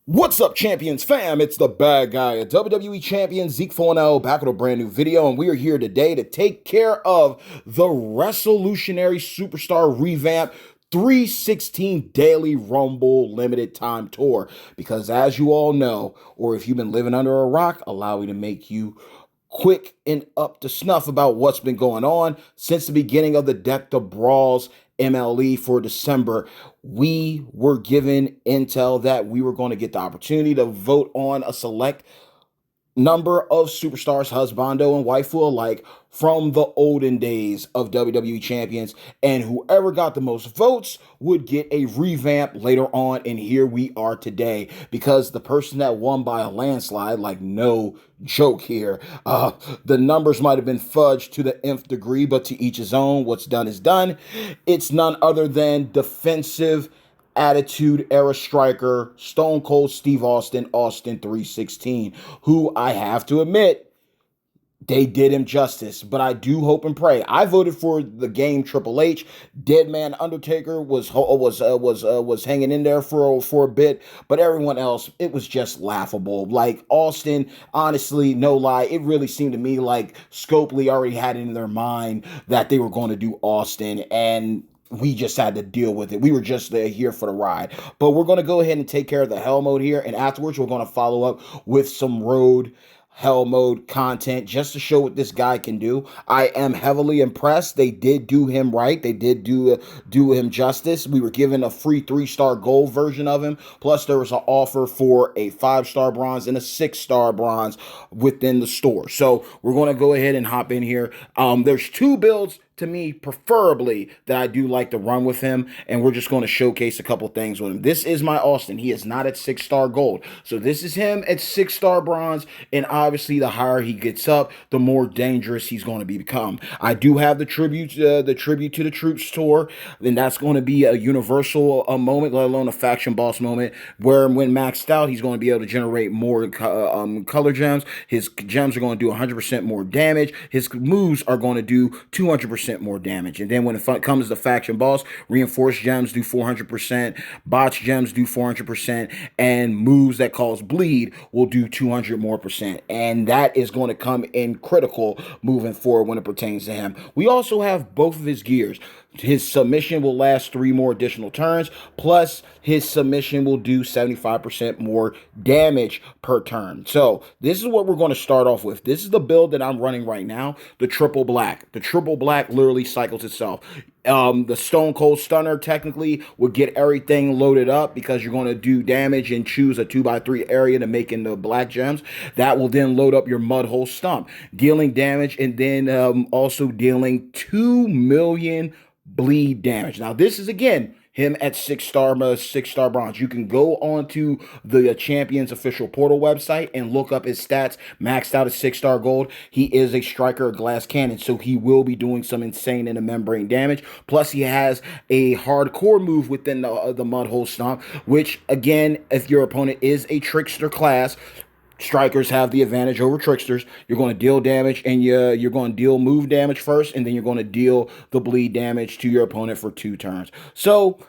What's up, Champions fam? It's the bad guy, a WWE Champion, Zeke Fonel, back with a brand new video, and we are here today to take care of the Resolutionary Superstar Revamp 316 Daily Rumble Limited Time Tour. Because as you all know, or if you've been living under a rock, allow me to make you quick and up to snuff about what's been going on since the beginning of the Deck the Brawls MLE for December. We were given intel that we were going to get the opportunity to vote on a select number of superstars, husbando and waifu alike, from the olden days of WWE Champions, and whoever got the most votes would get a revamp later on, and here we are today, because the person that won by a landslide, like no joke here, the numbers might have been fudged to the nth degree, but to each his own. What's done is done. It's none other than defensive Attitude Era striker, Stone Cold Steve Austin, Austin 316, who I have to admit, they did him justice, but I do hope and pray. I voted for the game Triple H. Dead Man Undertaker was hanging in there for a bit, but everyone else, it was just laughable. Like Austin, honestly, no lie, it really seemed to me like Scopely already had it in their mind that they were going to do Austin, and we just had to deal with it. We were just here for the ride. But we're going to go ahead and take care of the hell mode here. And afterwards, we're going to follow up with some road hell mode content just to show what this guy can do. I am heavily impressed. They did do him right. They did do him justice. We were given a free 3-star gold version of him. Plus, there was an offer for a 5-star bronze and a 6-star bronze within the store. So we're going to go ahead and hop in here. There's 2 builds to me, preferably, that I do like to run with him, and we're just going to showcase a couple things with him. This is my Austin. He is not at 6-star gold. So this is him at 6-star bronze, and obviously the higher he gets up, the more dangerous he's going to become. I do have the tribute to the Troops tour, and that's going to be a universal moment, let alone a faction boss moment, where when maxed out, he's going to be able to generate more color gems. His gems are going to do 100% more damage. His moves are going to do 200% more damage. And then when it comes to faction boss, reinforced gems do 400%, botch gems do 400%, and moves that cause bleed will do 200 more percent. And that is going to come in critical moving forward when it pertains to him. We also have both of his gears. His submission will last 3 more additional turns, plus his submission will do 75% more damage per turn. So this is what we're going to start off with. This is the build that I'm running right now, the triple black. The triple black literally cycles itself. The Stone Cold Stunner technically would get everything loaded up because you're going to do damage and choose a 2x3 area to make into black gems. That will then load up your Mud Hole Stump, dealing damage, and then also dealing 2 million bleed damage. Now this is again him at 6-star bronze. You can go onto the Champions official portal website and look up his stats. Maxed out at 6-star gold. He is a striker of glass cannon, so he will be doing some insane in the membrane damage. Plus, he has a hardcore move within the Mud Hole Stomp, which again, if your opponent is a trickster class, strikers have the advantage over tricksters. You're going to deal damage, and you're going to deal move damage first, and then you're going to deal the bleed damage to your opponent for 2 turns. So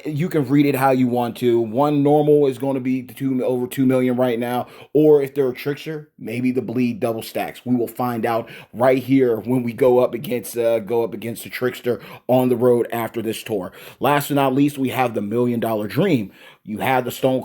you can read it how you want to. One normal is going to be over 2 million right now, or if they're a trickster, maybe the bleed double stacks. We will find out right here when we go up against the trickster on the road after this tour. Last but not least, we have the $1 Million Dream. You have the Stone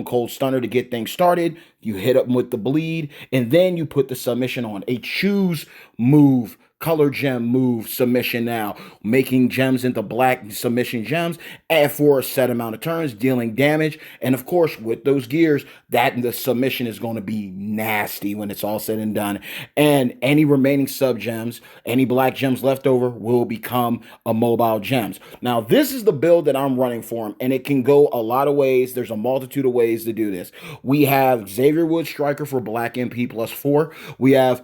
Cold Stunner to get things started. You hit up with the bleed, and then you put the submission on. A choose move, color gem move submission now, making gems into black submission gems, and for a set amount of turns, dealing damage. And of course, with those gears, that the submission is going to be nasty when it's all said and done. And any remaining sub gems, any black gems left over, will become immobile gems. Now, this is the build that I'm running for him, and it can go a lot of ways. There's a multitude of ways to do this. We have Xavier Woods striker for black MP +4. We have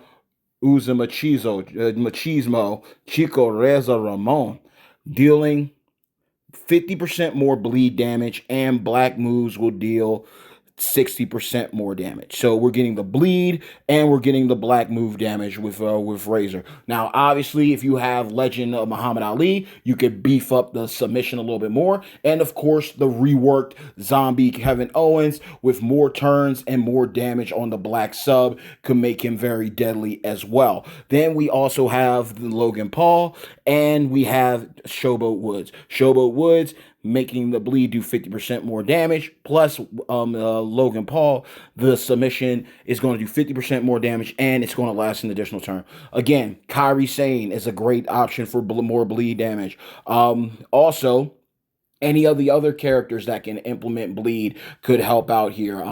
Machismo, Chico Reza Ramon, dealing 50% more bleed damage, and black moves will deal 60% more damage. So we're getting the bleed and we're getting the black move damage with Razor. Now, obviously, if you have Legend of Muhammad Ali, you could beef up the submission a little bit more. And of course, the reworked zombie Kevin Owens with more turns and more damage on the black sub could make him very deadly as well. Then we also have the Logan Paul and we have Showboat Woods. Showboat Woods making the bleed do 50% more damage. Plus, Logan Paul, the submission is going to do 50% more damage, and it's going to last an additional turn. Again, Kairi Sane is a great option for more bleed damage. Also, any of the other characters that can implement bleed could help out here.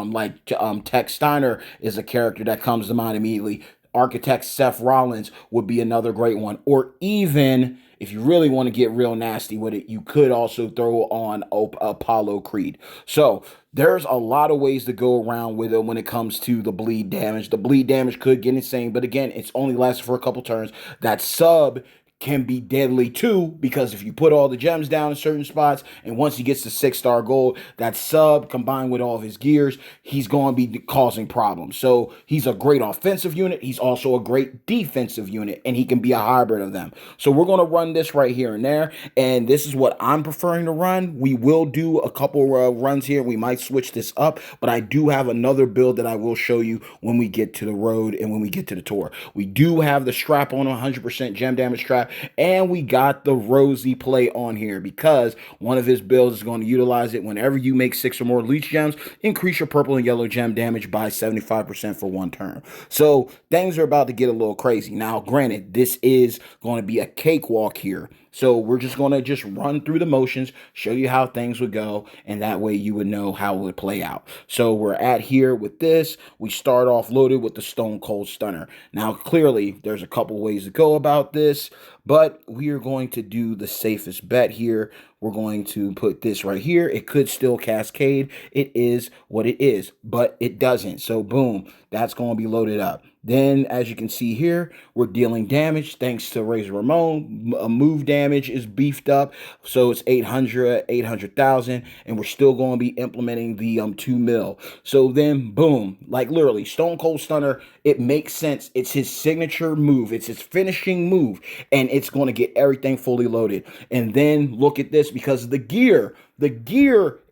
Tex Steiner is a character that comes to mind immediately. Architect Seth Rollins would be another great one. Or even, if you really want to get real nasty with it, you could also throw on Apollo Creed. So there's a lot of ways to go around with it when it comes to the bleed damage. The bleed damage could get insane, but again, it's only lasted for a couple turns. That sub can be deadly too, because if you put all the gems down in certain spots, and once he gets to 6-star gold, that sub combined with all of his gears, he's going to be causing problems. So he's a great offensive unit. He's also a great defensive unit, and he can be a hybrid of them. So we're going to run this right here and there, and this is what I'm preferring to run. We will do a couple runs here. We might switch this up, but I do have another build that I will show you when we get to the road and when we get to the tour. We do have the strap on 100% gem damage strap, and we got the Rosie play on here because one of his builds is going to utilize it. Whenever you make 6 or more leech gems, increase your purple and yellow gem damage by 75% for 1 turn. So things are about to get a little crazy. Now, granted, this is going to be a cakewalk here. So we're just going to just run through the motions, show you how things would go, and that way you would know how it would play out. So we're at here with this. We start off loaded with the Stone Cold Stunner. Now, clearly, there's a couple ways to go about this, but we are going to do the safest bet here. We're going to put this right here. It could still cascade. It is what it is, but it doesn't. So boom, that's going to be loaded up. Then, as you can see here, we're dealing damage thanks to Razor Ramon. Move damage is beefed up, so it's 800,000, and we're still going to be implementing the 2 mil. So then, boom, like literally, Stone Cold Stunner, it makes sense. It's his signature move. It's his finishing move, and it's going to get everything fully loaded. And then look at this, because the gear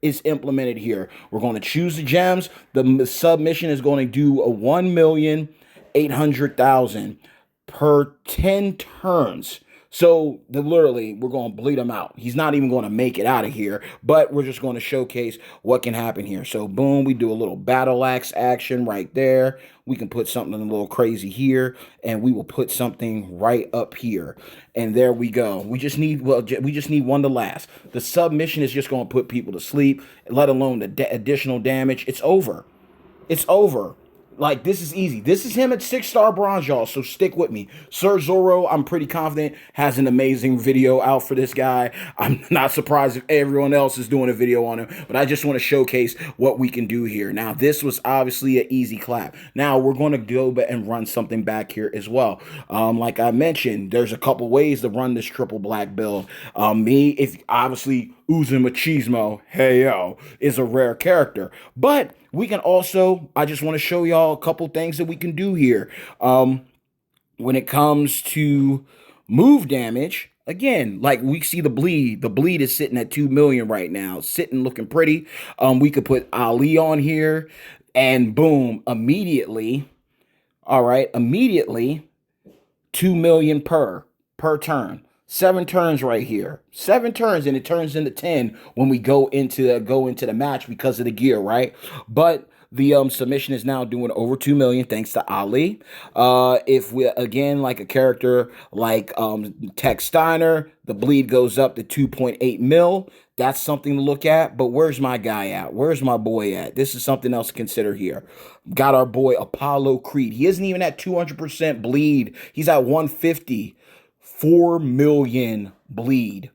is implemented here. We're going to choose the gems. The submission is going to do a 1,800,000 per 10 turns. So literally, we're going to bleed him out. He's not even going to make it out of here, but we're just going to showcase what can happen here. So boom, we do a little battle axe action right there. We can put something a little crazy here, and we will put something right up here. And there we go. We just need one to last. The submission is just going to put people to sleep, let alone the additional damage. It's over. It's over. Like, this is easy. This is him at 6-star bronze, y'all, so stick with me. Sir Zorro, I'm pretty confident, has an amazing video out for this guy. I'm not surprised if everyone else is doing a video on him, but I just want to showcase what we can do here. Now, this was obviously an easy clap. Now, we're going to go back and run something back here as well. Like I mentioned, there's a couple ways to run this triple black build. If obviously Uzi Machismo, hey yo, is a rare character, but we can also, I just want to show y'all a couple things that we can do here. When it comes to move damage, again, like we see the bleed is sitting at 2 million right now, sitting looking pretty. We could put Ali on here, and boom, immediately, all right, immediately 2 million per turn. 7 turns right here. 7 turns, and it turns into 10 when we go into the match because of the gear, right? But the submission is now doing over 2 million thanks to Ali. If we, again, like a character like Tex Steiner, the bleed goes up to 2.8 mil. That's something to look at. But where's my guy at? Where's my boy at? This is something else to consider here. Got our boy Apollo Creed. He isn't even at 200% bleed. He's at 150. 4 million bleed.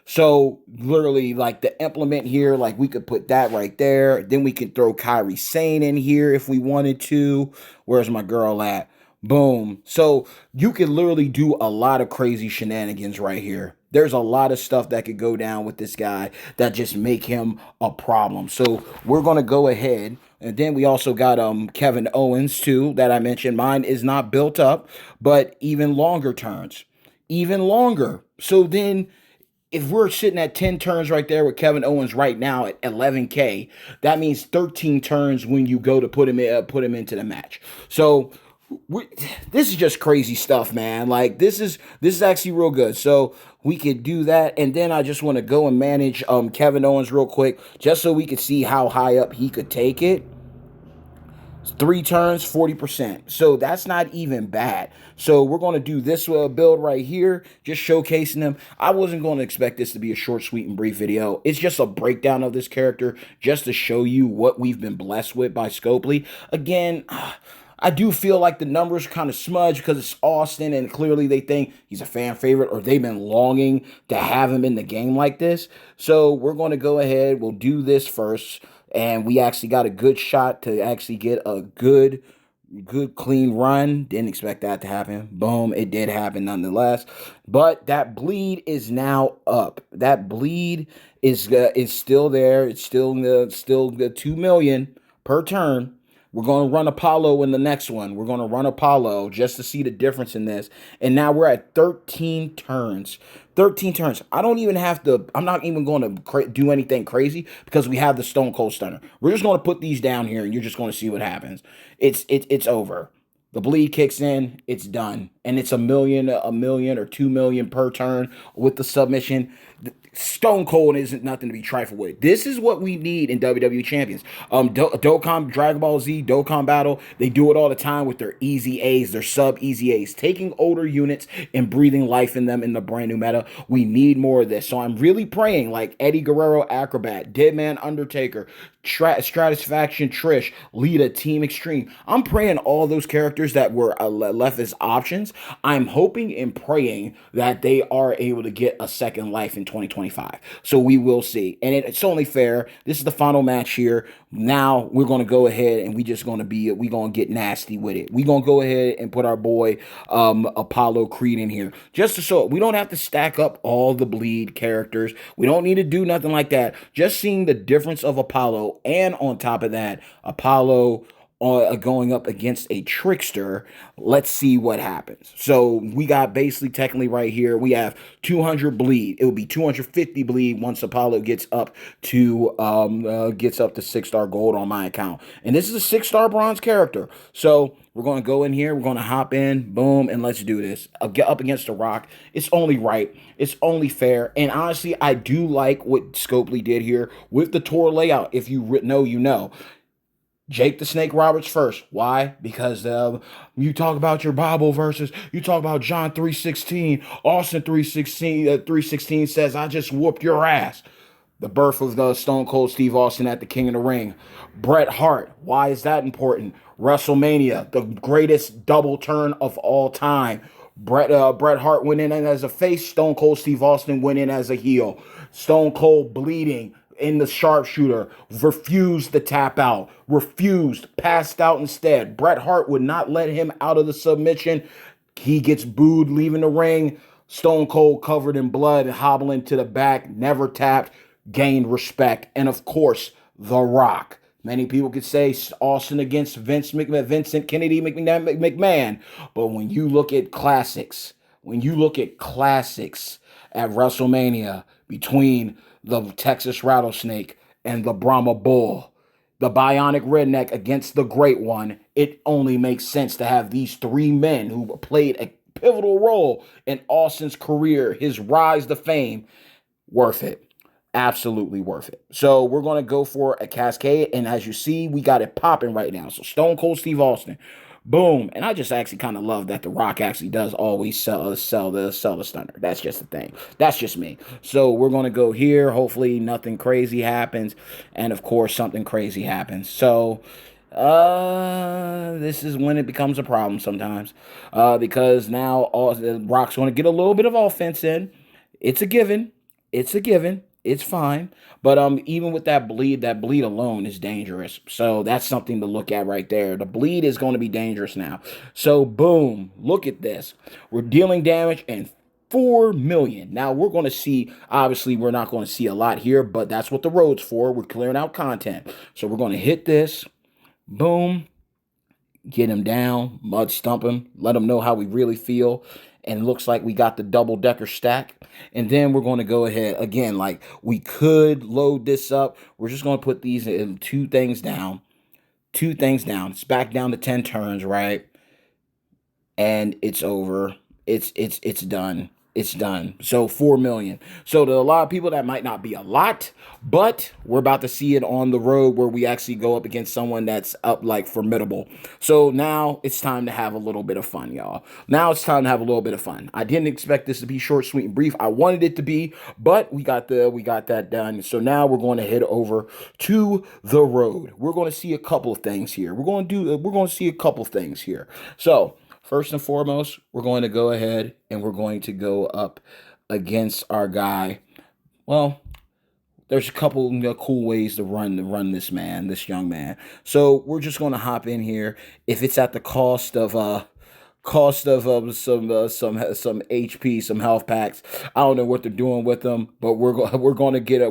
So literally, like, the implement here, like, we could put that right there. Then we can throw Kairi Sane in here if we wanted to. Where's my girl at? Boom. So you can literally do a lot of crazy shenanigans right here. There's a lot of stuff that could go down with this guy that just make him a problem. So we're gonna go ahead, and then we also got Kevin Owens too that I mentioned. Mine is not built up, but even longer turns, even longer. So then if we're sitting at 10 turns right there with Kevin Owens right now at 11K, that means 13 turns when you go to put him into the match. So we, this is just crazy stuff, man. Like this is actually real good. So we could do that, and then I just want to go and manage Kevin Owens real quick, just so we could see how high up he could take it. 3 turns, 40%. So that's not even bad. So we're going to do this build right here, just showcasing him. I wasn't going to expect this to be a short, sweet, and brief video. It's just a breakdown of this character, just to show you what we've been blessed with by Scopely. Again, I do feel like the numbers kind of smudge because it's Austin, and clearly they think he's a fan favorite, or they've been longing to have him in the game like this. So we're going to go ahead. We'll do this first. And we actually got a good shot to actually get a good clean run. Didn't expect that to happen. Boom, it did happen nonetheless. But that bleed is now up. That bleed is still there. It's still the 2 million per turn. We're going to run Apollo in the next one. We're going to run Apollo just to see the difference in this. And now we're at 13 turns. 13 turns. I don't even have to, I'm not even going to do anything crazy because we have the Stone Cold Stunner. We're just going to put these down here and you're just going to see what happens. It's over. The bleed kicks in, it's done. And it's a million or 2 million per turn with the submission. Stone Cold isn't nothing to be trifled with. This is what we need in WWE Champions. Dokkan, Dragon Ball Z, Dokkan Battle, they do it all the time with their easy A's, their sub easy A's, taking older units and breathing life in them in the brand new meta. We need more of this. So I'm really praying like Eddie Guerrero, Acrobat, Deadman, Undertaker, Stratisfaction, Trish, Lita, Team Extreme. I'm praying all those characters that were left as options. I'm hoping and praying that they are able to get a second life in 2025. So we will see. And it's only fair. This is the final match here. Now we're going to go ahead and we're going to get nasty with it. We're going to go ahead and put our boy Apollo Creed in here. Just so we don't have to stack up all the bleed characters. We don't need to do nothing like that. Just seeing the difference of Apollo, and on top of that, Apollo going up against a trickster. Let's see what happens. So we got basically technically right here, we have 200 bleed. It will be 250 bleed once Apollo gets up to 6-star gold on my account. And this is a 6-star bronze character. So we're going to go in here. We're going to hop in. Boom. And let's do this. I'll get up against The Rock. It's only right. It's only fair. And honestly, I do like what Scopely did here with the tour layout. If you know, you know. Jake the Snake Roberts first. Why? Because you talk about your Bible verses. You talk about John 3:16. Austin 3:16 says, I just whooped your ass. The birth of the Stone Cold Steve Austin at the King of the Ring. Bret Hart. Why is that important? WrestleMania, the greatest double turn of all time. Bret Hart went in as a face. Stone Cold Steve Austin went in as a heel. Stone Cold bleeding in the sharpshooter, refused to tap out, passed out instead. Bret Hart would not let him out of the submission. He gets booed leaving the ring. Stone Cold covered in blood, hobbling to the back, never tapped, gained respect. And of course, The Rock. Many people could say Austin against Vincent Kennedy McMahon. But when you look at classics, at WrestleMania between the Texas Rattlesnake and the Brahma Bull, the Bionic Redneck against the Great One, it only makes sense to have these 3 men who played a pivotal role in Austin's career, his rise to fame. Worth it. Absolutely worth it. So we're going to go for a cascade. And as you see, we got it popping right now. So Stone Cold Steve Austin. Boom. And I just actually kind of love that The Rock actually does always sell the stunner. That's just the thing. That's just me. So we're going to go here. Hopefully nothing crazy happens. And of course, something crazy happens. So this is when it becomes a problem sometimes. Because now the Rock's going to get a little bit of offense in. It's a given. It's fine. But even with that bleed alone is dangerous. So that's something to look at right there. The bleed is going to be dangerous now. So boom, look at this. We're dealing damage in 4 million. Now we're going to see, obviously we're not going to see a lot here, but that's what the road's for. We're clearing out content. So we're going to hit this. Boom. Get him down, mud stump him, let him know how we really feel. And it looks like we got the double decker stack. And then we're going to go ahead again, like we could load this up. We're just going to put these in two things down. It's back down to 10 turns, right? And it's over. It's done. It's done. So 4 million. So to a lot of people, that might not be a lot, but we're about to see it on the road where we actually go up against someone that's up like formidable. So now it's time to have a little bit of fun, y'all. Now it's time to have a little bit of fun. I didn't expect this to be short, sweet, and brief. I wanted it to be, but we got that done. So now we're going to head over to the road. We're going to see a couple of things here. We're going to see a couple of things here. So first and foremost, we're going to go ahead and we're going to go up against our guy. Well, there's a couple cool ways to run this young man. So we're just going to hop in here. If it's at the cost of some HP, some health packs. I don't know what they're doing with them, but we're going to get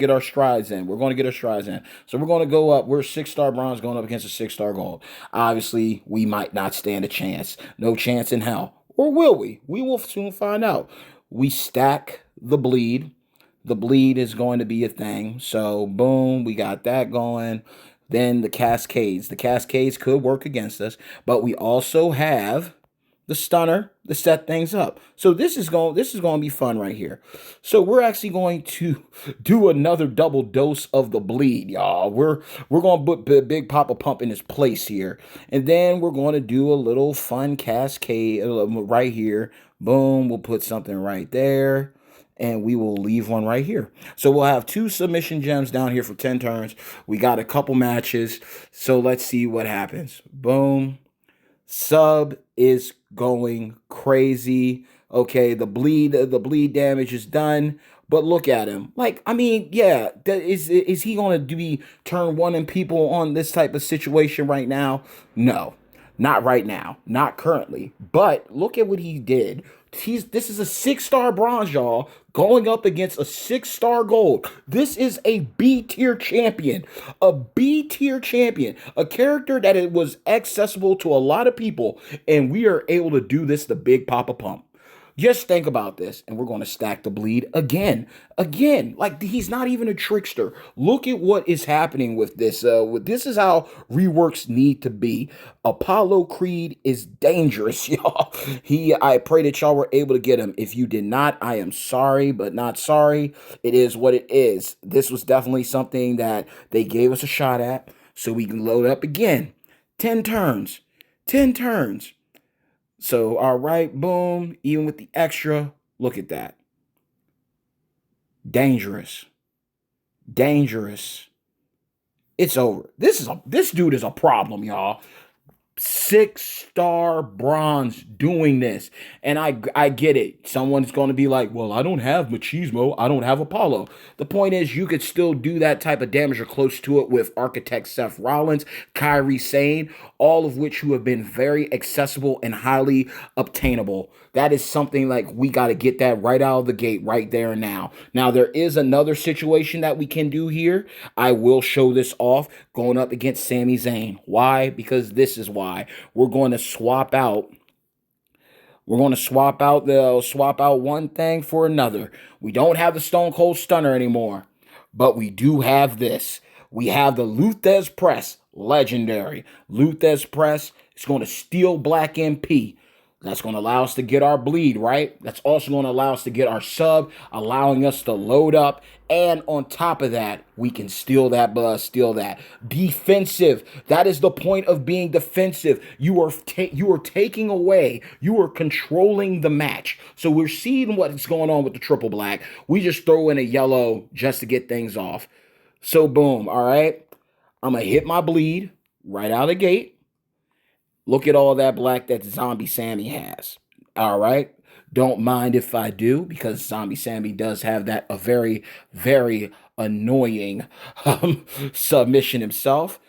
our strides in. We're going to get our strides in. So we're going to go up. We're 6-star bronze going up against a 6-star gold. Obviously, we might not stand a chance. No chance in hell. Or will we? We will soon find out. We stack the bleed. The bleed is going to be a thing. So boom, we got that going. Then the cascades. The cascades could work against us, but we also have the stunner to set things up. So this is going to be fun right here. So we're actually going to do another double dose of the bleed, y'all. We're going to put Big Papa Pump in his place here. And then we're going to do a little fun cascade right here. Boom, we'll put something right there. And we will leave one right here. So we'll have 2 submission gems down here for 10 turns. We got a couple matches. So let's see what happens. Boom. Sub is going crazy. Okay, the bleed damage is done. But look at him. Like, I mean, yeah, is he going to be turn 1 in people on this type of situation right now? No, not right now, not currently. But look at what he did. This is a 6-star bronze, y'all, going up against a 6-star gold. This is a B-tier champion. A B-tier champion. A character that it was accessible to a lot of people, and we are able to do this to Big Papa Pump. Just think about this, and we're going to stack the bleed again. Like he's not even a trickster. Look at what is happening with this. This is how reworks need to be. Apollo Creed is dangerous, y'all. I pray that y'all were able to get him. If you did not, I am sorry, but not sorry. It is what it is. This was definitely something that they gave us a shot at, so we can load up again. 10 turns. 10 turns. So, all right, boom, even with the extra, look at that. Dangerous. It's over. This dude is a problem, y'all. 6-star bronze doing this. And I get it. Someone's going to be like, well, I don't have Machismo. I don't have Apollo. The point is you could still do that type of damage or close to it with Architect Seth Rollins, Kairi Sane, all of which who have been very accessible and highly obtainable. That is something like we got to get that right out of the gate right there and now. Now, there is another situation that we can do here. I will show this off going up against Sami Zayn. Why? Because this is why. We're going to swap out one thing for another. We don't have the Stone Cold Stunner anymore, but we do have this. We have the Luthez Press, legendary. Luthez Press is going to steal Black MP. That's going to allow us to get our bleed, right? That's also going to allow us to get our sub, allowing us to load up. And on top of that, we can steal that. Defensive. That is the point of being defensive. You are taking away. You are controlling the match. So we're seeing what's going on with the triple black. We just throw in a yellow just to get things off. So boom, all right? I'm going to hit my bleed right out of the gate. Look at all that black that Zombie Sammy has. All right. Don't mind if I do, because Zombie Sammy does have that a very, very annoying submission himself.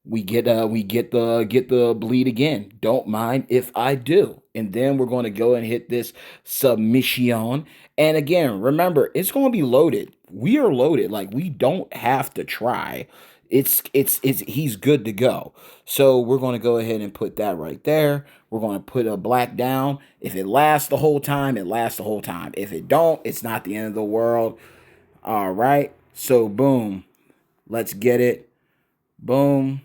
we get the bleed again. Don't mind if I do. And then we're going to go and hit this submission. And again, remember, it's going to be loaded. We are loaded. Like, we don't have to try. It's he's good to go. So we're going to go ahead and put that right there. We're going to put a black down. If it lasts the whole time, it lasts the whole time. If it don't, it's not the end of the world. All right. So boom. Let's get it. Boom.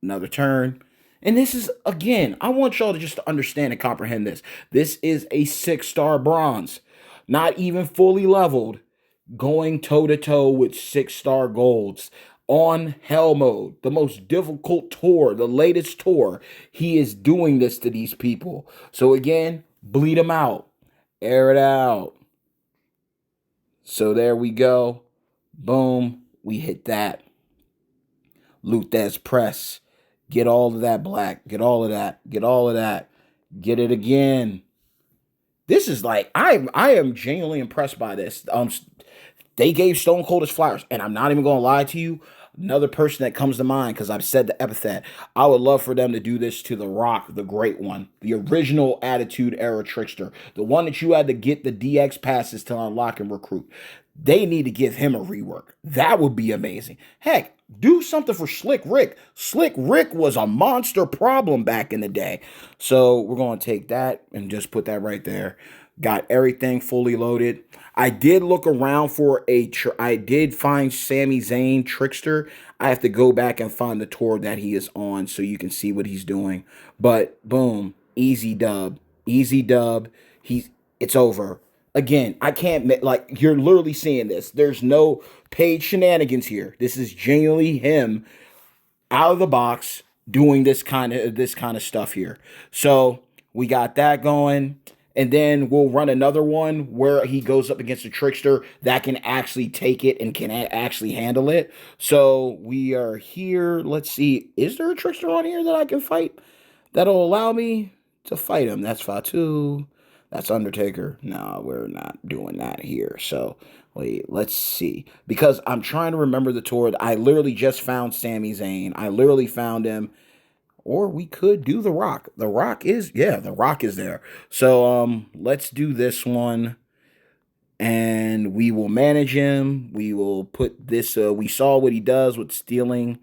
Another turn. And this is, again, I want y'all to just understand and comprehend this. This is a 6-star bronze, not even fully leveled, going toe to toe with 6-star golds on hell mode, the most difficult tour, the latest tour. He is doing this to these people. So again, bleed them out, air it out. So there we go. Boom. We hit that. Loot that's press. Get all of that black. Get all of that. Get all of that. Get it again. This is like, I am genuinely impressed by this. They gave Stone Cold his flowers, and I'm not even going to lie to you. Another person that comes to mind, because I've said the epithet, I would love for them to do this to The Rock, the great one, the original Attitude Era trickster, the one that you had to get the DX passes to unlock and recruit. They need to give him a rework. That would be amazing. Heck, do something for Slick Rick. Slick Rick was a monster problem back in the day. So we're going to take that and just put that right there. Got everything fully loaded. I did look around for I did find Sami Zayn Trickster. I have to go back and find the tour that he is on so you can see what he's doing. But boom, easy dub. Easy dub. It's over. Again, I can't, like, you're literally seeing this. There's no paid shenanigans here. This is genuinely him out of the box doing this kind of stuff here. So we got that going. And then we'll run another one where he goes up against a trickster that can actually take it and can actually handle it. So we are here. Let's see. Is there a trickster on here that I can fight that'll allow me to fight him? That's Fatu. That's Undertaker. No, we're not doing that here. So wait, let's see. Because I'm trying to remember the tour. I literally just found Sami Zayn. I literally found him. Or we could do The Rock. The Rock is there. So let's do this one. And we will manage him. We will put this we saw what he does with stealing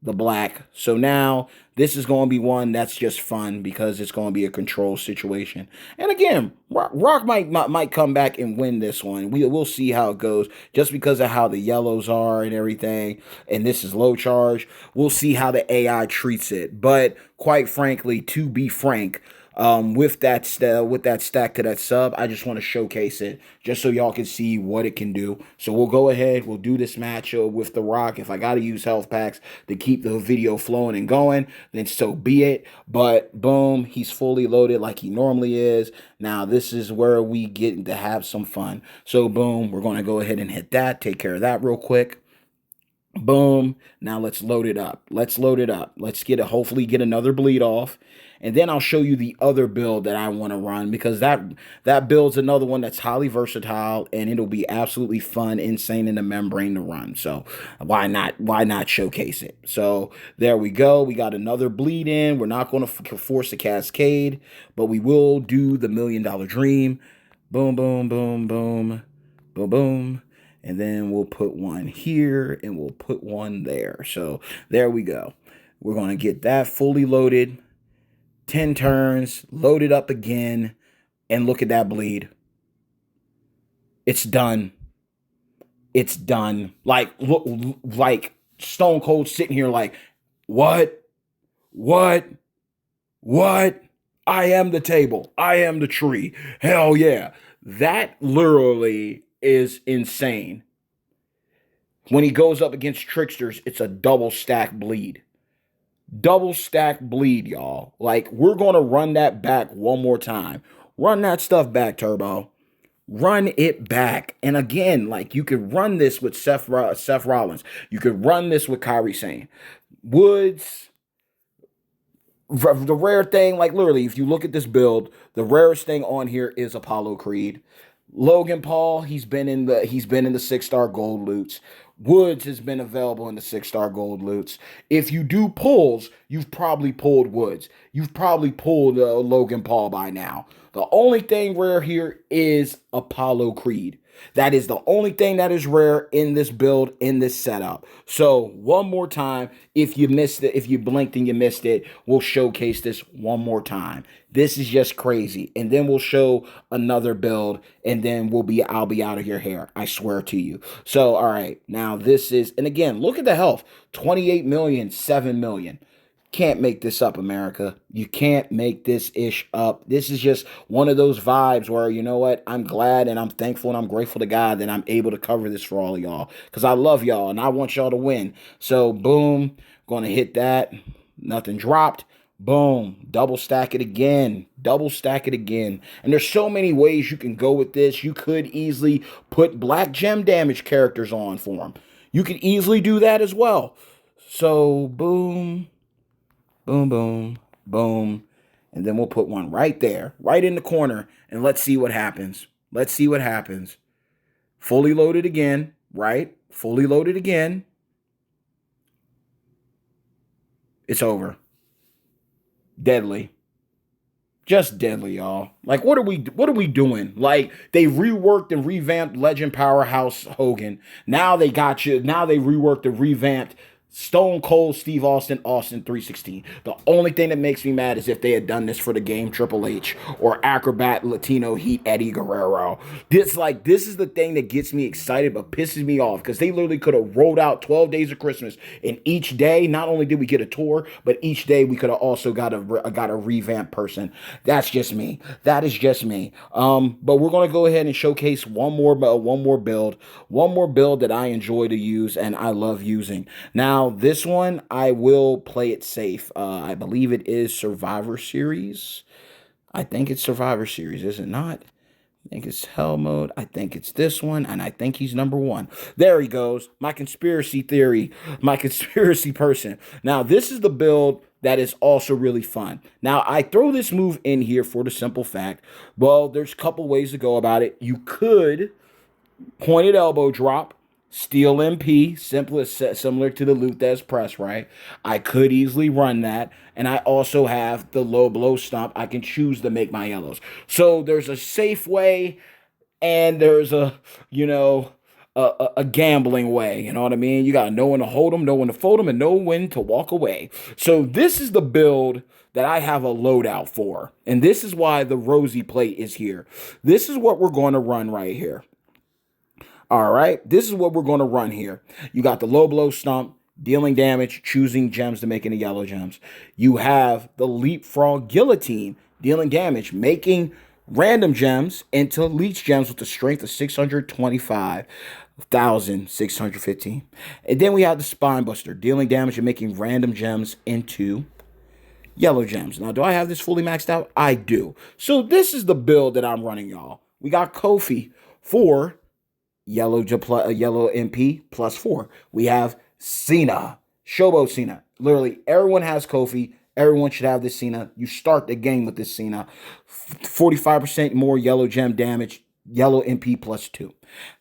the black. So now this is going to be one that's just fun because it's going to be a control situation. And again, Rock might come back and win this one. We'll see how it goes just because of how the yellows are and everything. And this is low charge. We'll see how the AI treats it. But quite frankly, to be frank, with that stack to that sub, I just want to showcase it just so y'all can see what it can do. So we'll go ahead, we'll do this match with The Rock. If I got to use health packs to keep the video flowing and going, then so be it. But boom, he's fully loaded like he normally is. Now this is where we get to have some fun. So boom, we're going to go ahead and hit that, take care of that real quick. Boom. Now let's load it up. Let's hopefully get another bleed off. And then I'll show you the other build that I want to run because that build's another one that's highly versatile and it'll be absolutely fun, insane in the membrane to run. So why not showcase it? So there we go. We got another bleed in. We're not going to force a cascade, but we will do the $1 Million Dream. Boom, boom, boom, boom, boom, boom. And then we'll put one here and we'll put one there. So there we go. We're going to get that fully loaded. 10 turns, load it up again, and look at that bleed. It's done. It's done. Like, look, like Stone Cold sitting here like, what? What? What? I am the table. I am the tree. Hell yeah. That literally is insane. When he goes up against tricksters, it's a double stack bleed. Double stack bleed, y'all. Like, we're going to run that back one more time. Run that stuff back, Turbo. Run it back. And again, like, you could run this with Seth Rollins. You could run this with Kairi Sane. Woods. The rare thing, like, literally, if you look at this build, the rarest thing on here is Apollo Creed. Logan Paul, he's been in the 6-star gold loots. Woods has been available in the 6-star gold loots. If you do pulls, you've probably pulled Woods. You've probably pulled Logan Paul by now. The only thing rare here is Apollo Creed. That is the only thing that is rare in this build, in this setup. So one more time, if you missed it, if you blinked and you missed it, we'll showcase this one more time. This is just crazy. And then we'll show another build, and then I'll be out of your hair. I swear to you. So, all right, now this is, and again, look at the health. 28 million, 7 million. Can't make this up, America. You can't make this ish up. This is just one of those vibes where, you know what? I'm glad and I'm thankful and I'm grateful to God that I'm able to cover this for all of y'all. Because I love y'all and I want y'all to win. So, boom. Going to hit that. Nothing dropped. Boom. Double stack it again. Double stack it again. And there's so many ways you can go with this. You could easily put black gem damage characters on for them. You could easily do that as well. So, boom. Boom, boom, boom. And then we'll put one right there, right in the corner, and let's see what happens. Let's see what happens. Fully loaded again, right? Fully loaded again. It's over. Deadly. Just deadly, y'all. Like, what are we doing? Like, they reworked and revamped Legend Powerhouse Hogan. Now they got you. Now they reworked and revamped Stone Cold Steve Austin, Austin 316. The only thing that makes me mad is if they had done this for the game Triple H or Acrobat Latino Heat Eddie Guerrero. This is the thing that gets me excited but pisses me off, because they literally could have rolled out 12 days of Christmas, and each day not only did we get a tour, but each day we could have also got a revamped person. That's just me. That is just me. But we're gonna go ahead and showcase one more build that I enjoy to use and I love using. Now, this one, I will play it safe. I believe it is Survivor Series. I think it's Survivor Series, is it not? I think it's Hell Mode. I think it's this one, and I think he's number one. There he goes. My conspiracy theory. My conspiracy person. Now, this is the build that is also really fun. Now, I throw this move in here for the simple fact, well, there's a couple ways to go about it. You could pointed elbow drop, Steel MP, similar to the Luthez press, right? I could easily run that. And I also have the low blow stomp. I can choose to make my yellows. So there's a safe way and there's a gambling way. You know what I mean? You got to know when to hold them, know when to fold them, and know when to walk away. So this is the build that I have a loadout for. And this is why the Rosie plate is here. This is what we're going to run right here. All right, this is what we're going to run here. You got the low blow stomp, dealing damage, choosing gems to make into yellow gems. You have the leapfrog guillotine, dealing damage, making random gems into leech gems with a strength of 625,615. And then we have the spine buster, dealing damage and making random gems into yellow gems. Now, do I have this fully maxed out? I do. So this is the build that I'm running, y'all. We got Kofi for yellow MP +4. We have Cena, Showboat Cena. Literally, everyone has Kofi. Everyone should have this Cena. You start the game with this Cena. 45% more yellow gem damage, yellow MP +2.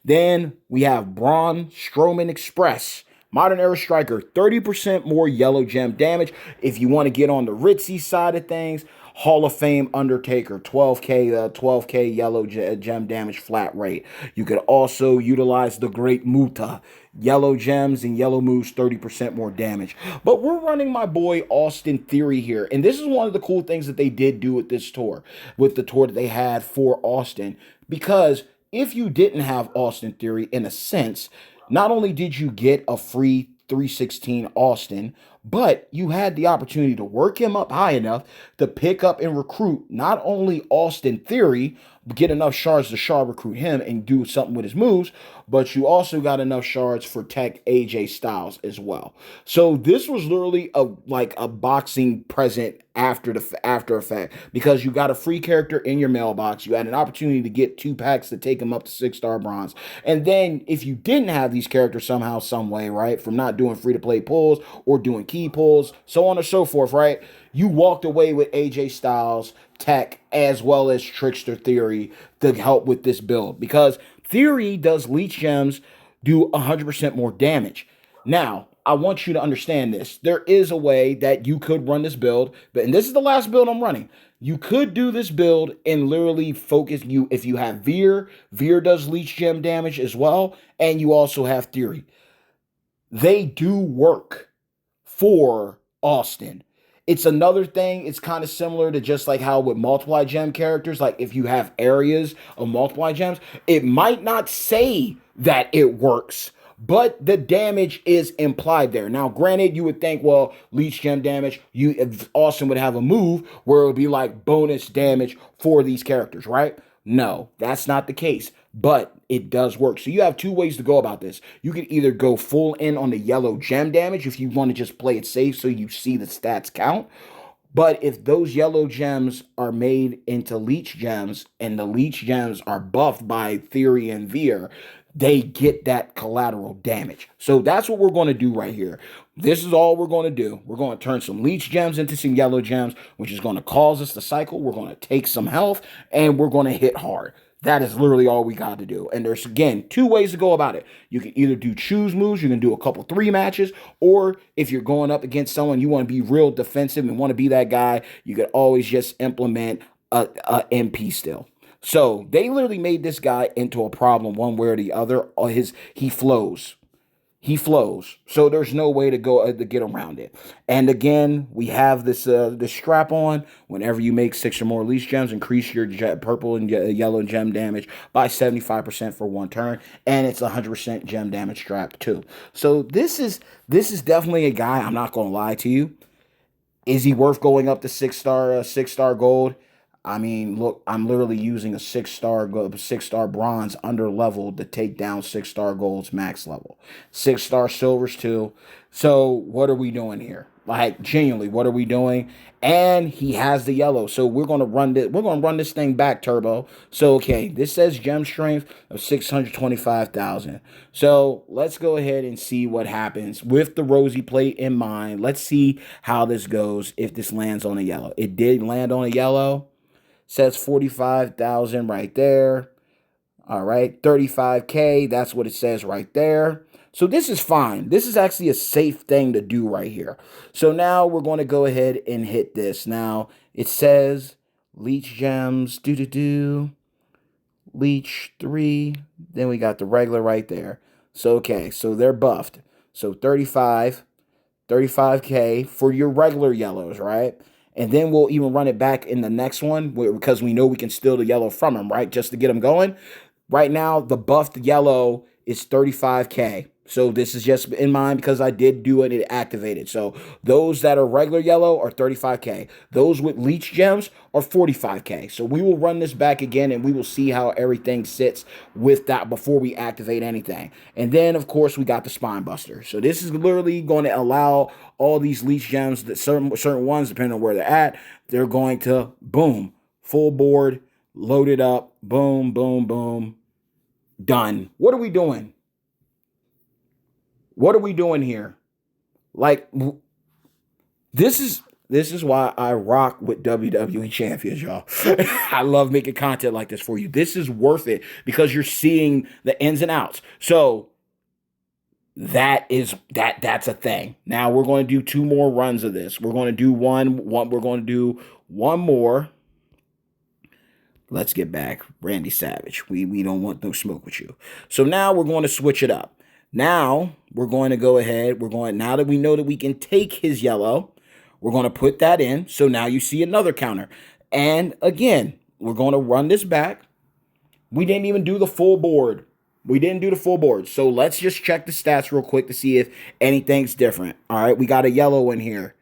Then we have Braun Strowman Express, Modern Era Striker, 30% more yellow gem damage. If you want to get on the ritzy side of things, Hall of Fame Undertaker, 12K yellow gem damage flat rate. You could also utilize the Great Muta, yellow gems and yellow moves, 30% more damage. But we're running my boy Austin Theory here, and this is one of the cool things that they did do with this tour, with the tour that they had for Austin, because if you didn't have Austin Theory, in a sense, not only did you get a free 316 Austin, but you had the opportunity to work him up high enough to pick up and recruit not only Austin Theory, get enough shards to shard recruit him and do something with his moves, but you also got enough shards for tech AJ Styles as well. So this was literally a boxing present after effect, because you got a free character in your mailbox. You had an opportunity to get 2 packs to take him up to 6-star bronze. And then if you didn't have these characters somehow, some way, right, from not doing free-to-play pulls or doing key pulls, so on and so forth, right, you walked away with AJ Styles, Tech, as well as Trickster Theory to help with this build, because Theory does leech gems do 100% more damage. Now, I want you to understand this. There is a way that you could run this build, and this is the last build I'm running. You could do this build and literally focus you if you have Veer. Veer does leech gem damage as well, and you also have Theory. They do work for Austin. It's another thing. It's kind of similar to just like how with multiply gem characters, like if you have areas of multiply gems, it might not say that it works, but the damage is implied there. Now, granted, you would think, well, leech gem damage, Austin would have a move where it would be like bonus damage for these characters, right? No, that's not the case, but it does work. So you have two ways to go about this. You can either go full in on the yellow gem damage if you want to just play it safe so you see the stats count. But if those yellow gems are made into leech gems and the leech gems are buffed by Theory and Veer, they get that collateral damage. So that's what we're going to do right here. This is all we're going to do. We're going to turn some leech gems into some yellow gems, which is going to cause us to cycle. We're going to take some health, and we're going to hit hard. That is literally all we got to do. And there's, again, two ways to go about it. You can either do choose moves, you can do a couple 3 matches, or if you're going up against someone, you want to be real defensive and want to be that guy, you could always just implement a MP still. So they literally made this guy into a problem one way or the other. He flows. He flows. So there's no way to go to get around it. And again, we have this strap on. Whenever you make 6 or more leech gems, increase your purple and yellow gem damage by 75% for 1 turn, and it's 100% gem damage strap too. So this is definitely a guy. I'm not gonna lie to you. Is he worth going up to 6-star gold? I mean, look, I'm literally using a 6-star bronze under level to take down 6-star gold's max level. 6-star silvers too. So what are we doing here? Like, genuinely, what are we doing? And he has the yellow. So we're gonna run this thing back, Turbo. So okay, this says gem strength of 625,000. So let's go ahead and see what happens with the rosy plate in mind. Let's see how this goes if this lands on a yellow. It did land on a yellow. Says 45,000 right there. All right, 35K. That's what it says right there. So this is fine. This is actually a safe thing to do right here. So now we're going to go ahead and hit this. Now it says leech gems, leech 3. Then we got the regular right there. So okay, so they're buffed. So 35K for your regular yellows, right? And then we'll even run it back in the next one because we know we can steal the yellow from him, right? Just to get him going. Right now, the buffed yellow is 35K. So this is just in mind because I did do it, it activated. So those that are regular yellow are 35K. Those with leech gems are 45K. So we will run this back again and we will see how everything sits with that before we activate anything. And then, of course, we got the Spine Buster. So this is literally going to allow all these leech gems, that certain ones, depending on where they're at, they're going to, boom, full board, load it up, boom, boom, boom, done. What are we doing? What are we doing here? Like, this is why I rock with WWE champions, y'all. I love making content like this for you. This is worth it because you're seeing the ins and outs. So that's a thing. Now we're going to do 2 more runs of this. We're going to do one. We're going to do one more. Let's get back, Randy Savage. We don't want no smoke with you. So now we're going to switch it up. Now we're going to go ahead. Now that we know that we can take his yellow, we're going to put that in. So now you see another counter. And again, we're going to run this back. We didn't even do the full board. So let's just check the stats real quick to see if anything's different. All right, we got a yellow in here.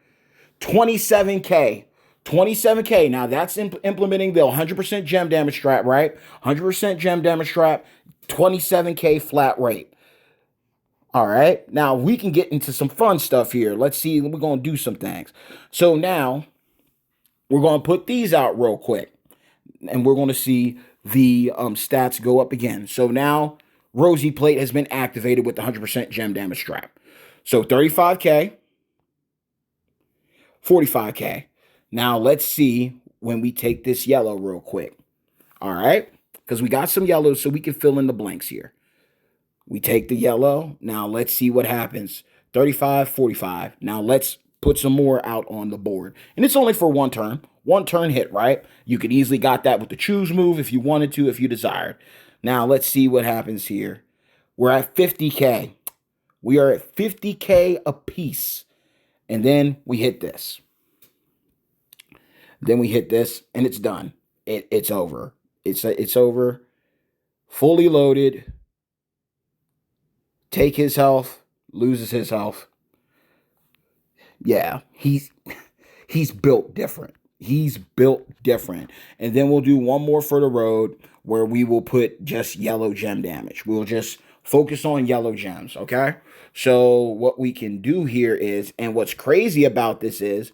27K. 27K. Now that's implementing the 100% gem damage strap, right? 100% gem damage strap, 27K flat rate. All right, now we can get into some fun stuff here. Let's see, we're going to do some things. So now we're going to put these out real quick, and we're going to see the stats go up again. So now Rosy Plate has been activated with the 100% gem damage strap. So 35K, 45K. Now let's see when we take this yellow real quick. All right, because we got some yellows so we can fill in the blanks here. We take the yellow. Now let's see what happens. 35, 45. Now let's put some more out on the board. And it's only for one turn. One turn hit, right? You could easily got that with the choose move if you wanted to, if you desired. Now let's see what happens here. We're at 50K. We are at 50K a piece. And then we hit this. Then we hit this and it's done. It's over. It's over. Fully loaded. Take his health, loses his health. Yeah, he's built different. He's built different. And then we'll do one more for the road where we will put just yellow gem damage. We'll just focus on yellow gems, okay? So what we can do here is, and what's crazy about this is,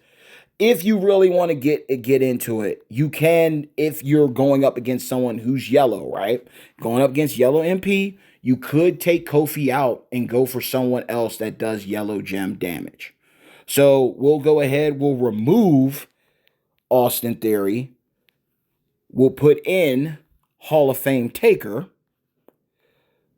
if you really want to get into it, you can. If you're going up against someone who's yellow, right? Going up against yellow MP, you could take Kofi out and go for someone else that does yellow gem damage. So we'll go ahead, we'll remove Austin Theory. We'll put in Hall of Fame Taker.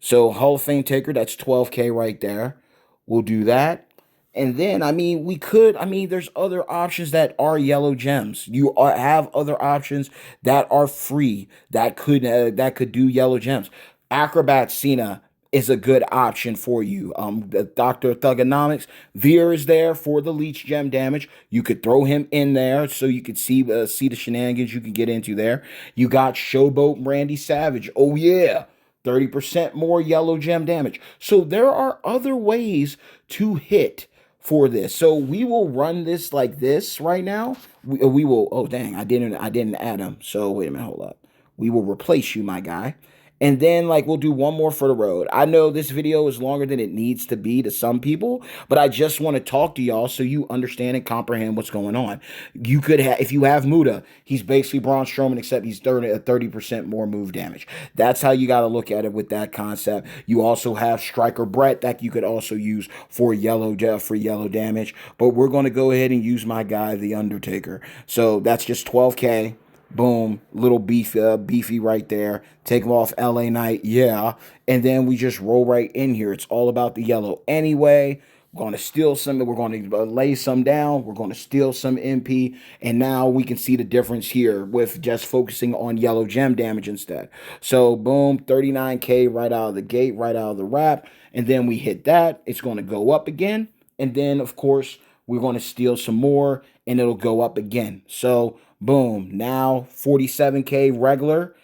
So Hall of Fame Taker, that's 12K right there. We'll do that. And then, there's other options that are yellow gems. Have other options that are free that could do yellow gems. Acrobat Cena is a good option for you. The Dr. Thugonomics, Veer is there for the leech gem damage. You could throw him in there so you could see the shenanigans you could get into there. You got Showboat Randy Savage. Oh yeah. 30% more yellow gem damage. So there are other ways to hit for this. So we will run this like this right now. We will, oh dang, I didn't add him. So wait a minute, hold up. We will replace you, my guy. And then like we'll do one more for the road. I know this video is longer than it needs to be to some people, but I just want to talk to y'all so you understand and comprehend what's going on. You could have, if you have Muda, he's basically Braun Strowman, except he's 30% more move damage. That's how you got to look at it with that concept. You also have Striker Brett that you could also use for yellow damage. But we're going to go ahead and use my guy, The Undertaker. So that's just 12K. Boom, little beefy right there. Take him off LA Knight, yeah. And then we just roll right in here. It's all about the yellow anyway. We're going to steal some. We're going to lay some down. We're going to steal some MP. And now we can see the difference here with just focusing on yellow gem damage instead. So boom, 39K right out of the gate, right out of the wrap. And then we hit that. It's going to go up again. And then, of course, we're going to steal some more and it'll go up again. So boom, now 47K regular,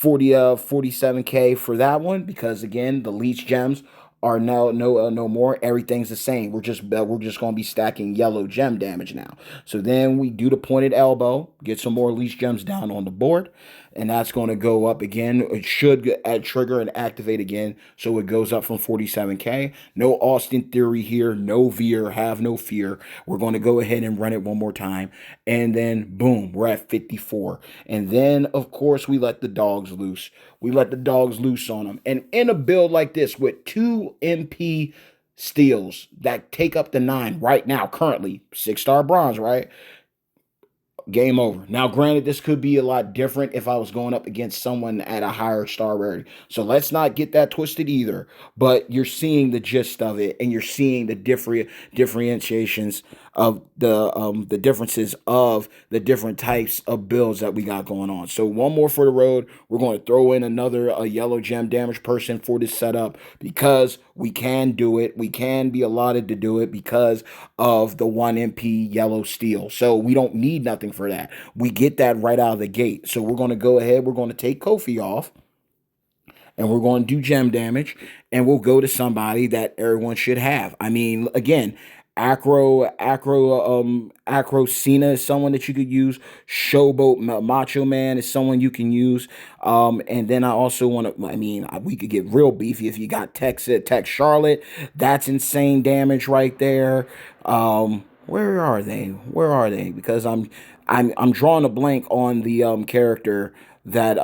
47K for that one because again, the leech gems are now no more. Everything's the same. We're just going to be stacking yellow gem damage now. So then we do the pointed elbow, get some more leech gems down on the board, and that's going to go up again. It should trigger and activate again, so it goes up from 47K. No Austin Theory here, no Veer, have no fear. We're going to go ahead and run it one more time, and then boom, we're at 54. And then of course we let the dogs loose. We let the dogs loose on them. And in a build like this with 2 MP steals that take up the 9 right now, currently 6-star bronze, right? Game over. Now, granted, this could be a lot different if I was going up against someone at a higher star rarity. So let's not get that twisted either. But you're seeing the gist of it, and you're seeing the differentiations of the differences of the different types of builds that we got going on. So one more for the road. We're going to throw in another yellow gem damage person for this setup because we can do it. We can be allotted to do it because of the 1 MP yellow steel. So we don't need nothing for that. We get that right out of the gate. So we're going to go ahead. We're going to take Kofi off. And we're going to do gem damage. And we'll go to somebody that everyone should have. I mean, again, Acro Cena is someone that you could use. Showboat Macho Man is someone you can use. And then I also want to, we could get real beefy if you got Tech Charlotte. That's insane damage right there. Where are they? Where are they? Because I'm drawing a blank on the character that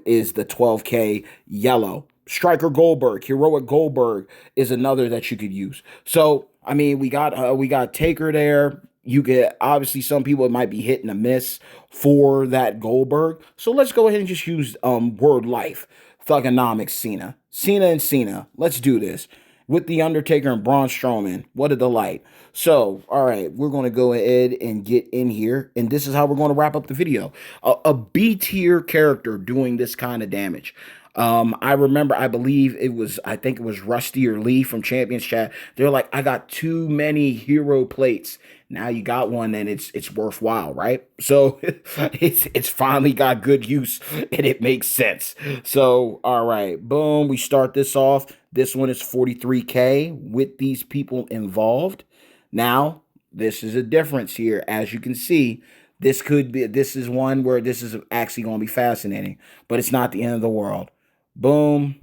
is the 12K yellow. Striker Goldberg, Heroic Goldberg is another that you could use. So we got Taker there. You get obviously some people might be hitting a miss for that Goldberg. So let's go ahead and just use Word Life Thugonomics Cena. Cena and Cena. Let's do this. With The Undertaker and Braun Strowman. What a delight. So, all right, we're going to go ahead and get in here. And this is how we're going to wrap up the video. A B tier character doing this kind of damage. I remember, I think it was Rusty or Lee from Champions Chat. They're like, I got too many hero plates. Now you got one and it's worthwhile, right? So it's finally got good use and it makes sense. So, all right, boom, we start this off. This one is 43K with these people involved. Now, this is a difference here. As you can see, this is one where this is actually going to be fascinating, but it's not the end of the world. Boom.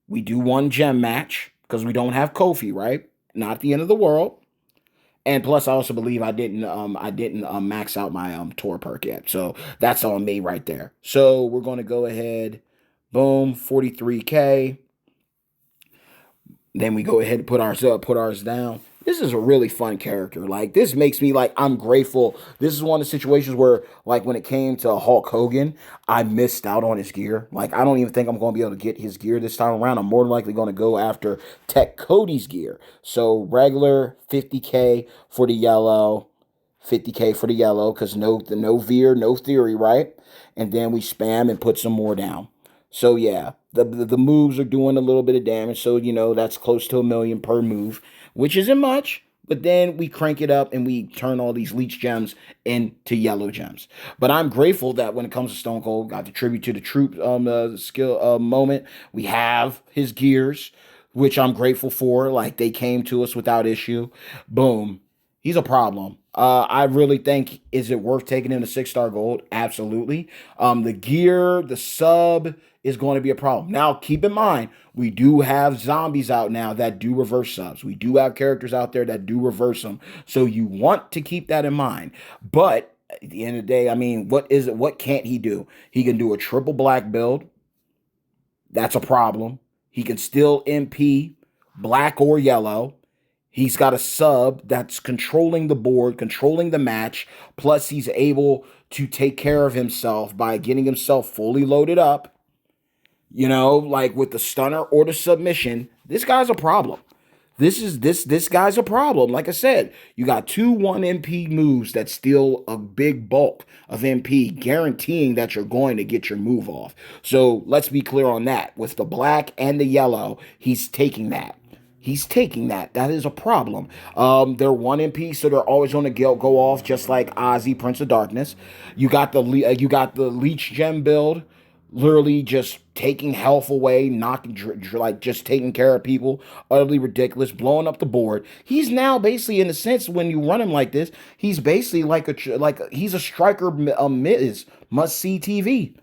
We do one gem match because we don't have Kofi, right? Not the end of the world. And plus, I also believe I didn't max out my tour perk yet, so that's on me right there. So we're going to go ahead, boom, 43K. Then we go ahead and put ours down. This is a really fun character. Like, this makes me, like, I'm grateful. This is one of the situations where, like, when it came to Hulk Hogan, I missed out on his gear. Like, I don't even think I'm going to be able to get his gear this time around. I'm more than likely going to go after Tech Cody's gear. So, regular 50K for the yellow. 50K for the yellow, because no veer, no theory, right? And then we spam and put some more down. So, yeah, the moves are doing a little bit of damage. So, you know, that's close to $1 million per move, which isn't much. But then we crank it up and we turn all these leech gems into yellow gems. But I'm grateful that when it comes to Stone Cold, got the tribute to the troop skill moment. We have his gears, which I'm grateful for. Like, they came to us without issue. Boom. He's a problem. I really think, is it worth taking him to 6-star gold? Absolutely. The gear, the sub is going to be a problem. Now, keep in mind, we do have zombies out now that do reverse subs. We do have characters out there that do reverse them. So you want to keep that in mind. But at the end of the day, I mean, what is it? What can't he do? He can do a triple black build. That's a problem. He can still MP black or yellow. He's got a sub that's controlling the board, controlling the match. Plus, he's able to take care of himself by getting himself fully loaded up. You know, like with the stunner or the submission. This guy's a problem. This guy's a problem. Like I said, you got 2 1 MP moves that steal a big bulk of MP, guaranteeing that you're going to get your move off. So let's be clear on that. With the black and the yellow, he's taking that. He's taking that. That is a problem. They're 1 MP, so they're always going to go off, just like Ozzy, Prince of Darkness. You got the Leech Gem build, literally just taking health away, knocking, like just taking care of people. Utterly ridiculous, blowing up the board. He's now basically, in a sense, when you run him like this, he's basically he's a striker. Must see TV.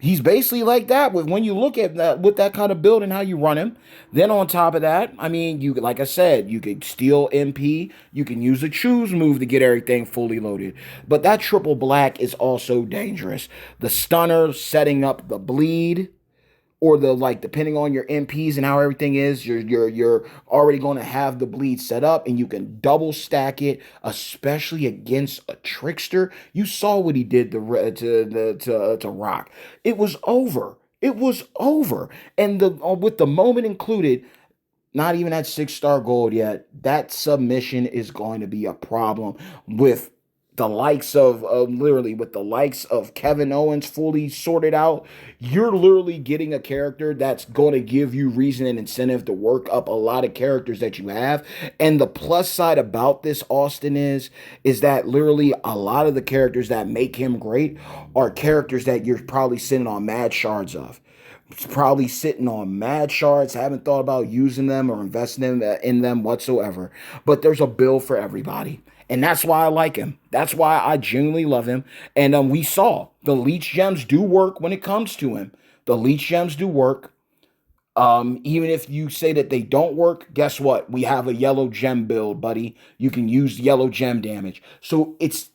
He's basically like that when you look at that with that kind of build and how you run him. Then on top of that, I mean, you like I said, you could steal MP. You can use a choose move to get everything fully loaded. But that triple black is also dangerous. The stunner setting up the bleed, or the, like, depending on your MPs and how everything is, you're already going to have the bleed set up, and you can double stack it, especially against a trickster. You saw what he did to Rock. It was over. It was over. And with the moment included, not even at 6-star gold yet, that submission is going to be a problem with the likes of literally with the likes of Kevin Owens fully sorted out. You're literally getting a character that's going to give you reason and incentive to work up a lot of characters that you have. And the plus side about this, Austin, is that literally a lot of the characters that make him great are characters that you're probably sitting on mad shards of. Probably sitting on mad shards, haven't thought about using them or investing in them whatsoever. But there's a bill for everybody. And that's why I like him. That's why I genuinely love him. And we saw the Leech Gems do work when it comes to him. The Leech Gems do work. Even if you say that they don't work, guess what? We have a yellow gem build, buddy. You can use yellow gem damage. So it's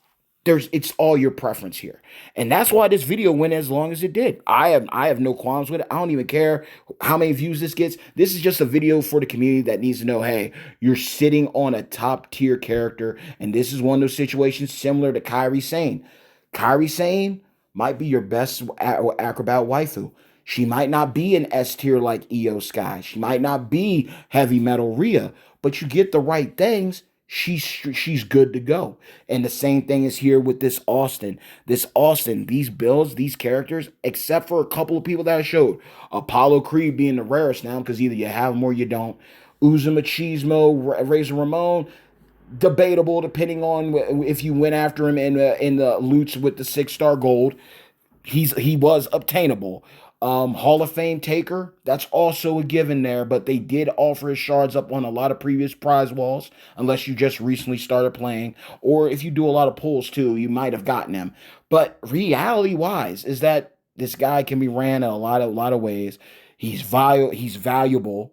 all your preference here. And that's why this video went as long as it did. I have no qualms with it. I don't even care how many views this gets. This is just a video for the community that needs to know, hey, you're sitting on a top tier character. And this is one of those situations similar to Kairi Sane. Kairi Sane might be your best acrobat waifu. She might not be an S tier like Io Sky. She might not be heavy metal Rhea, but you get the right things, she's good to go. And the same thing is here with this Austin. This Austin, these builds, these characters, except for a couple of people that I showed. Apollo Creed being the rarest now because either you have them or you don't. Uza Machismo, Razor Ramon, debatable depending on if you went after him in the loots with the 6-star gold. He was obtainable. Hall of Fame Taker, that's also a given there, but they did offer his shards up on a lot of previous prize walls, unless you just recently started playing, or if you do a lot of pulls too, you might have gotten him. But reality wise, is that this guy can be ran in a lot of ways. He's valuable.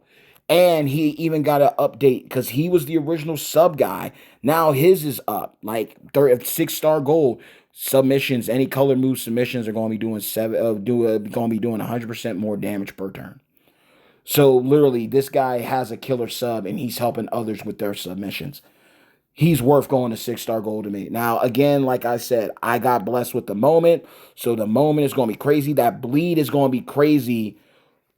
And he even got an update because he was the original sub guy. Now his is up, like 6-star gold submissions. Any color move submissions are going to be doing going to be doing 100% more damage per turn. So literally, this guy has a killer sub, and he's helping others with their submissions. He's worth going to 6-star gold to me. Now, again, like I said, I got blessed with the moment, so the moment is going to be crazy. That bleed is going to be crazy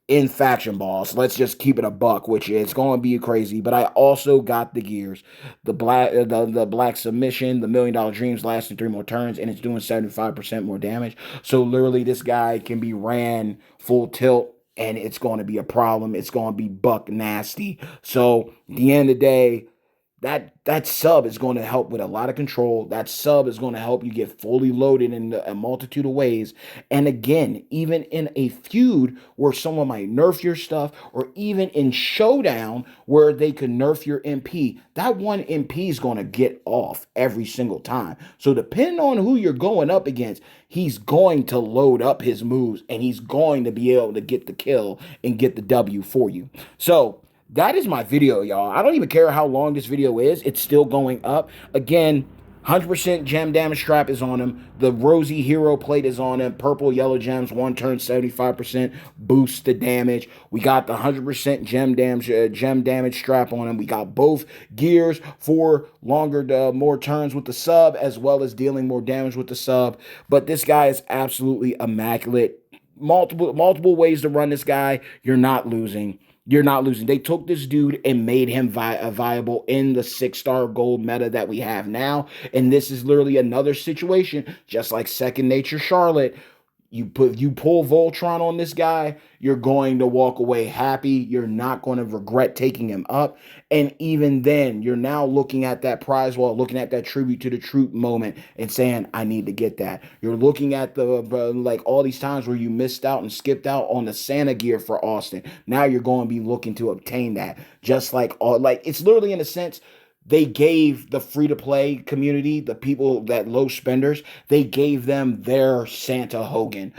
in faction balls. Let's just keep it a buck, which is going to be crazy. But I also got the gears, the black submission, the $1 Million Dreams lasting 3 more turns, and it's doing 75% more damage. So literally, this guy can be ran full tilt, and it's going to be a problem. It's going to be buck nasty. So at the end of the day, that sub is going to help with a lot of control. That sub is going to help you get fully loaded in a multitude of ways. And again, even in a feud where someone might nerf your stuff, or even in showdown where they could nerf your MP, that one MP is going to get off every single time. So depending on who you're going up against, he's going to load up his moves, and he's going to be able to get the kill and get the W for you. So that is my video, y'all. I don't even care how long this video is. It's still going up. Again, 100% gem damage trap is on him. The rosy hero plate is on him. Purple, yellow gems, 1 turn, 75% boost the damage. We got the 100% gem damage strap on him. We got both gears for more turns with the sub, as well as dealing more damage with the sub. But this guy is absolutely immaculate. Multiple ways to run this guy. You're not losing. You're not losing. They took this dude and made him viable in the 6-star gold meta that we have now. And this is literally another situation, just like Second Nature Charlotte. You pull Voltron on this guy, you're going to walk away happy. You're not going to regret taking him up. And even then, you're now looking at that prize wall, looking at that tribute to the troop moment and saying, I need to get that. You're looking at the like all these times where you missed out and skipped out on the Santa gear for Austin. Now you're going to be looking to obtain that. Just like it's literally in a sense, they gave the free-to-play community, the people that low spenders, they gave them their Santa Hogan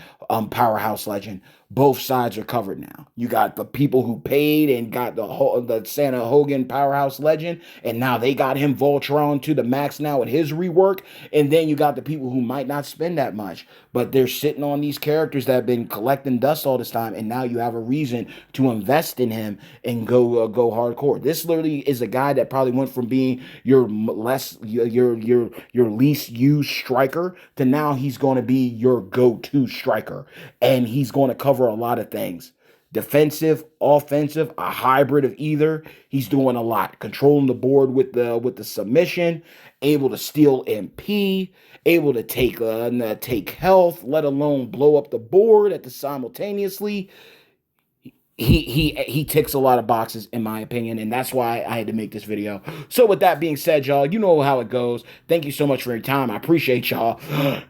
powerhouse legend. Both sides are covered now. You got the people who paid and got the Santa Hogan powerhouse legend, and now they got him Voltron to the max now with his rework. And then you got the people who might not spend that much, but they're sitting on these characters that have been collecting dust all this time, and now you have a reason to invest in him and go hardcore. This literally is a guy that probably went from being your least used striker to now he's going to be your go-to striker, and he's going to cover a lot of things. Defensive, offensive, a hybrid of either. He's doing a lot. Controlling the board with the submission, able to steal MP, able to take health, let alone blow up the board at the simultaneously. He ticks a lot of boxes in my opinion, and that's why I had to make this video. So with that being said, y'all, you know how it goes. Thank you so much for your time. I appreciate y'all.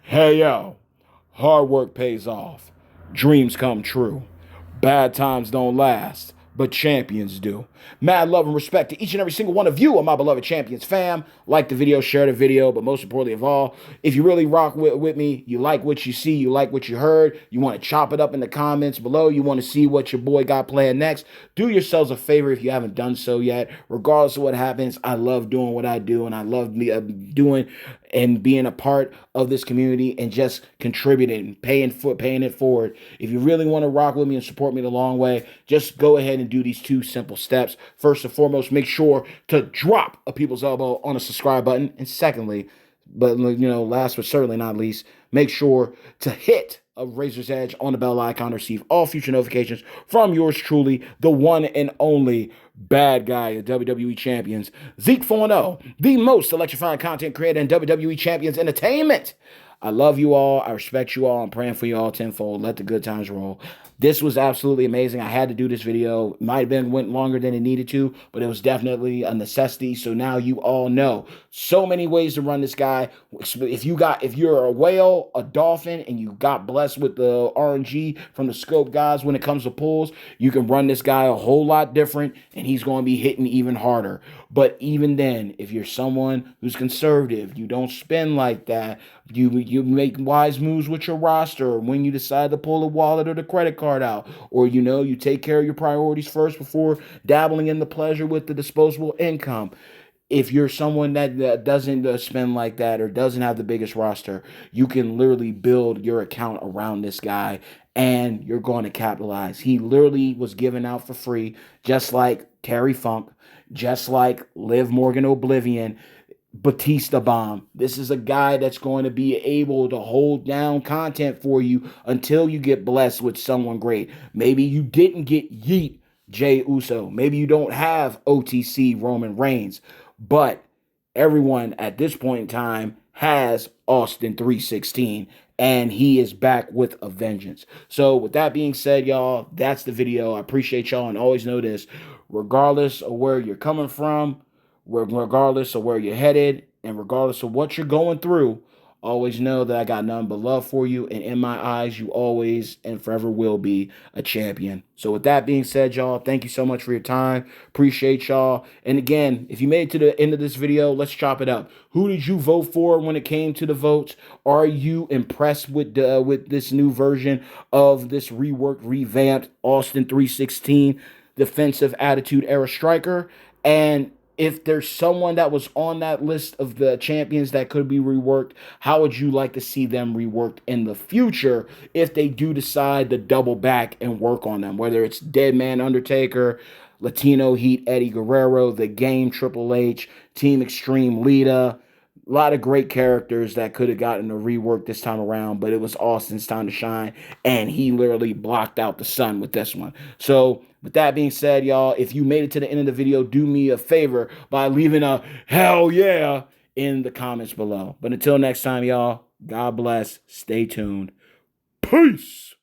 Hey yo, hard work pays off. Dreams come true. Bad times don't last, but champions do. Mad love and respect to each and every single one of you, my beloved champions fam. Like the video, share the video, but most importantly of all, if you really rock with me, you like what you see, you like what you heard, you want to chop it up in the comments below, you want to see what your boy got planned next, do yourselves a favor if you haven't done so yet. Regardless of what happens, I love doing what I do, and I love doing and being a part of this community and just contributing, paying it forward. If you really want to rock with me and support me the long way, just go ahead and do these 2 simple steps. First and foremost, make sure to drop a people's elbow on a subscribe button. And secondly, But, last but certainly not least, make sure to hit a Razor's Edge on the bell icon to receive all future notifications from yours truly, the one and only bad guy of WWE Champions, Zeke 4-0, the most electrifying content creator in WWE Champions Entertainment. I love you all. I respect you all. I'm praying for you all tenfold. Let the good times roll. This was absolutely amazing. I had to do this video. It might have been went longer than it needed to, but it was definitely a necessity. So now you all know so many ways to run this guy. If you're a whale, a dolphin, and you got blessed with the RNG from the scope guys when it comes to pulls, you can run this guy a whole lot different, and he's going to be hitting even harder. But even then, if you're someone who's conservative, you don't spend like that, you make wise moves with your roster when you decide to pull a wallet or the credit card out, or you take care of your priorities first before dabbling in the pleasure with the disposable income. If you're someone that doesn't spend like that or doesn't have the biggest roster, you can literally build your account around this guy and you're going to capitalize. He literally was given out for free, just like Terry Funk, just like Liv Morgan Oblivion, Batista Bomb. This is a guy that's going to be able to hold down content for you until you get blessed with someone great. Maybe you didn't get Yeet Jey Uso. Maybe you don't have OTC Roman Reigns. But everyone at this point in time has Austin 316, and he is back with a vengeance. So with that being said, y'all, that's the video. I appreciate y'all, and always know this, regardless of where you're coming from, regardless of where you're headed, and regardless of what you're going through, always know that I got nothing but love for you, and in my eyes, you always and forever will be a champion. So with that being said, y'all, thank you so much for your time. Appreciate y'all. And again, if you made it to the end of this video, let's chop it up. Who did you vote for when it came to the votes? Are you impressed with this new version of this reworked, revamped Austin 316 defensive attitude era striker? And if there's someone that was on that list of the champions that could be reworked, how would you like to see them reworked in the future if they do decide to double back and work on them? Whether it's Dead Man Undertaker, Latino Heat Eddie Guerrero, The Game Triple H, Team Extreme Lita. A lot of great characters that could have gotten a rework this time around, but it was Austin's time to shine, and he literally blocked out the sun with this one. So, with that being said, y'all, if you made it to the end of the video, do me a favor by leaving a hell yeah in the comments below. But until next time, y'all, God bless. Stay tuned. Peace.